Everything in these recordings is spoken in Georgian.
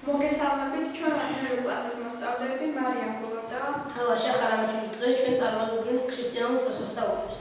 მოგესალმებით, ჩვენ 9 კლასის მოსწავლეები მარიამ გულოვდა და თალაშა ხარამიშვილი. დღეს ჩვენ წარმოვიდგენთ ქრისტიანულ დღესასწაულებს.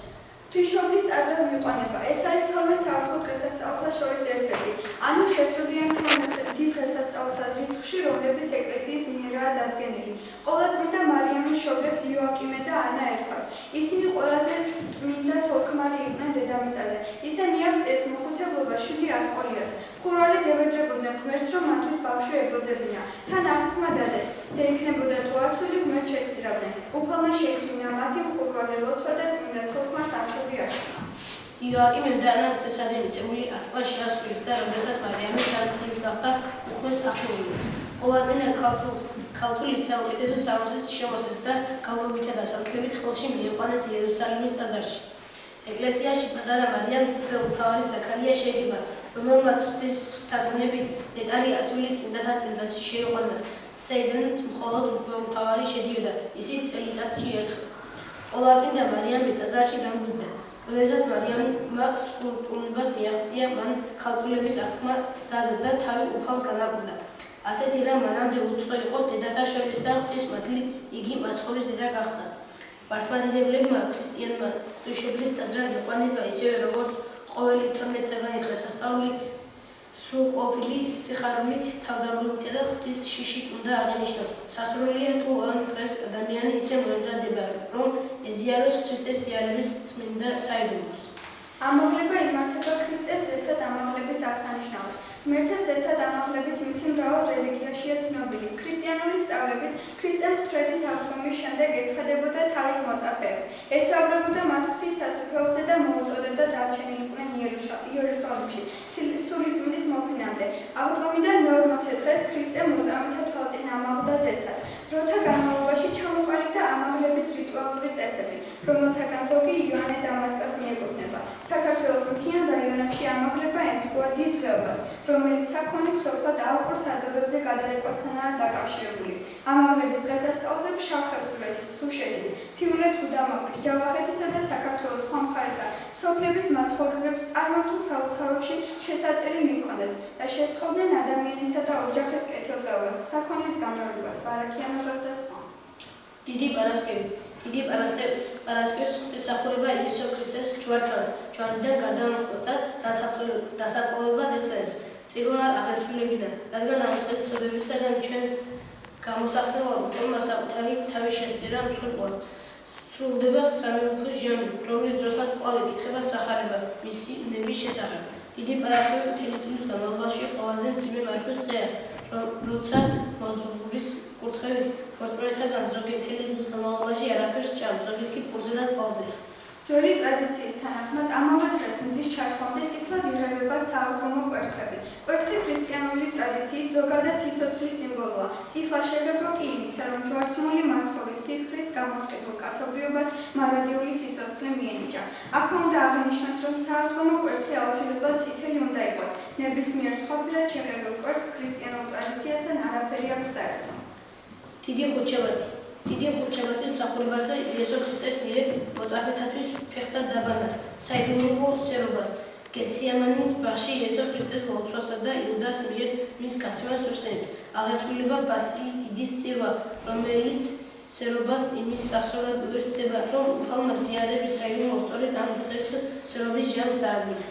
ღვთისმშობლის ტაძრად მიყვანება. ეს არის 12 საერთო დღესასწაულთა შორის ერთ-ერთი. ანუ შესულიან 12 დიდ დღესასწაულთა რიცხვში, რომლებიც ეკლესიის მიერაა დადგენილი. ყოვლადწმიდა მარიამის მშობლებს იოაკიმე და ანა ერქვათ. ისინი ყველაზე წმინდა ცოლ-ქმარი იყვნენ დედამიწაზე. ისინი მიაქვთ ეს მოხუცებლობა შვილი არ ჰყოლიათ. ხურვალი დევედრებოდნენ ღმერთს, რომ მათთვის ბავშვი ებროდებინა. თან აღთქმა დადეს, ძე იქნებოდა თუ ასული ღმერთს შეესწირავდნენ. უფალმა შეისმინა მათი მხურვალე ლოცვა და წმინდა ცოლ-ქმარს ასული აღთქმა. იოაკიმემ და ანამ დღესადი მიწებული აღთქმა შეასრულეს და როდესაც მარიამი 3 წლის გახდა, უქმეს ახმოვანეს. ყოვლადწმინდა ქალთული საუკეთესო სამოსით შემოსეს და გალობითა და სამთლებით ხელში მიიყვანეს იერუსალიმის ტაძარში. ეკლესიაში პატარა მარიამს მღვდელმთავარი ზაქარია შეეგება, რომელმაც ღვთისთაგნებით ნეტარი ასული წმინდათა წმინდაში შეიყვანა, საიდანაც მხოლოდ მღვდელმთავარი შედიოდა, ისიც წელიწადში ერთხელ. ყოვლადწმინდა მარიამი ტაძარში გამოვიდა. როდესაც მარიამმა სრულტყუნებას მიაღწია, მან ქალწულების აღთქმა დადო და თავი უფალს განაკვირდა. ასეთი რამ მანამდე უცხო იყო დედათა შორის და ღვთის მადლით იგი მაცხოვრის დედა გახდა. მართლმადიდებლებმა ქრისტიანმა ღვთისმშობლის ტაძრად მიყვანება, ისევე როგორც ყოველი 12-დღიანი დღესასწაული სრულყოფილი სიხარულით, თავდაბლობით და ღვთის შიშით უნდა აღინიშნოს. სასურველია თუ ამ დღეს ადამიანი ისე მოემზადება, რომ ეზიაროს ქრისტეს იარების წმინდა საიდუმლოს. ამაღლება იმართება ქრისტეს ზეცად ამაღლების აღსანიშნავად. ღმერთებს ზეცად ამაღლების მითი მრავალ რელიგიაშია ცნობილი. ქრისტიანული სწავლებით ქრისტე მღვდლეთის აღდგომის შემდეგ ეცხადებოდა თავის მოწაფეებს, ესაუბრებოდა მათ ღვთის სასუფეველზე და მოუწოდებდა დარჩენილიყვნენ იერუსალიმში სულიწმინდის მოფინამდე. აღდგომიდან 40 დღეს ქრისტე მოწამეთა თვალწინ ამაღლდა ზეცად. დროთა განმავლობაში ჩამოყალიბდა ამაღლების რიტუალური წესები, რომელთაგან ზოგი იოანე დამასკას მიეკუთვნება. საქართველოს მთიან რაიონებში ამაღლება ემთხვევა დიდ დღეობას, რომელიც საქონლის სოფლად ალპურ საძოვრებზე გადარეკვასთანაა დაკავშირებული. ამაღლების დღესასწაულზე ფშავ-ხევსურეთის, თუშეთის, მთიულეთ-გუდამაყრის, ჯავახეთისა და საქართველოს სხვა მხარეთა სოფლების მაცხოვრებლებს წარმართულ საოცრებში შესაწერი მიჰქონდათ და შესთხოვდნენ ადამიანისა და ოჯახის კეთილდღეობას, საქონლის გამრავლებას, ბარაქიანობას და სხვა. დიდი პარასკევის ღვთისმსახურება იესო ქრისტეს ჯვარცმას, ჯვარიდან გარდამახვას და დასაყრდნობას იხსენებს. წირვა აღესრულებინა, რადგან ამ დღეს ცნობებისაგან ჩვენს გამოსახსენებელ მღვდელმა საკუთარი თავი შესწირა მსხვერპლად. სრულდება სამეუფოს ჟამი, რომლის დროსაც კვლავ იკითხება სახარება მისი ნების შესახებ. დიდი პარასკევი მთელი წლის განმავლობაში ყველაზე მძიმე მართვის დღეა, როცა მოძღვრის კურთხევით მორწმუნეთაგან ზოგი მთელი წლის განმავლობაში არაფერს ჭამს, ზოგი კი ფურზე და წყალზე. ძველი ტრადიციის თანახმად ამავე დღეს მზის ჩასვლამდე წითლად იღებება საავდგომო კვერცხები. კვერცხი ქრისტიანული ტრადიციით ზოგადად სიცოცხლის სიმბოლოა. წითლა შეღება კი იმისა, რომ ჯვარცმული მაცხოვრის სისხლით გამოსყიდულ კაცობრიობას მარადიული სიცოცხლე მიენიჭა. აქვე უნდა აღინიშნოს, რომ საავდგომო კვერცხი აუცილებლად წითელი უნდა იყოს. ნებისმიერ სხვაფერად შეღებილ კვერცხს ქრისტიანულ ტრადიციასთან არაფერი აქვს საერთო. დიდი ხუთშაბათის მსახურებასა იესო ქრისტეს მიერ მოწაფეთათვის ფეხთა დაბანას, საიდუმლო სერობას, გეცსიმანის ბაღში იესო ქრისტეს ლოცვასა და იუდას მიერ მის გაცემას უსწრებით. აღესრულება ბასილი დიდის წირვა, რომელიც სერობას იმის სახსოვრად უერთდება, რომ უფალმა ზიარების საიდუმლო სწორედ ამ დღეს სერობის ჟამს დაადგინა.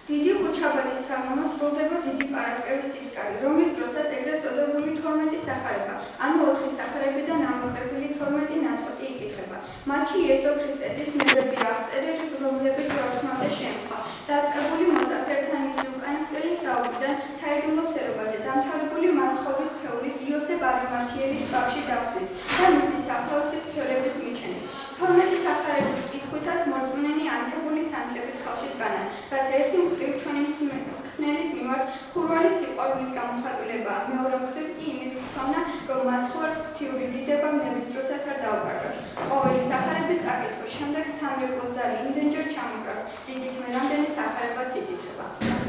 დიდი ხუთშაბათის საღამოს სრულდება დიდი პარასკევის სისკარი, რომლის დროსაც ეგრეთ წოდებული 12 სახარება, ანუ 4 სახარებიდან ამოღებული 12 ნაწყვეტი იკითხება. მათში იესო ქრისტესის მიღები აღწერილი, რომლებიც ჯვარცმამდე შეემთხვა. დაწყებული მოწაფეებთან მისი უკანასკნელი საუბრიდან საიდუმლო სერობაზე დამთავრებული მაცხოვრის სხეულის იოსებ არიმათიელის ბაღში დახვდით და მისი საფლავის ცვლილების მიჩენით. 12 სახარების კითხვისას მორწმუნენი ანთებული სანთლებით ხალხში დგანან, რაც ერთი მხრივ ჩვენი ხსნელის მიმართ ხურვალის სიყვარულის გამოხატულებაა, მეორე მხრივ კი იმის ხსოვნა, რომ მაცხოვარს ღვთიური დიდება ნების დროსაც არ დაუკარგავს. ყოველი სახარების წაკითხვის შემდეგ სამრეკლოს ზალი იმდენჯერ ჩამოკრავს, რიგით მერამდენი სახარებაც იკითხება.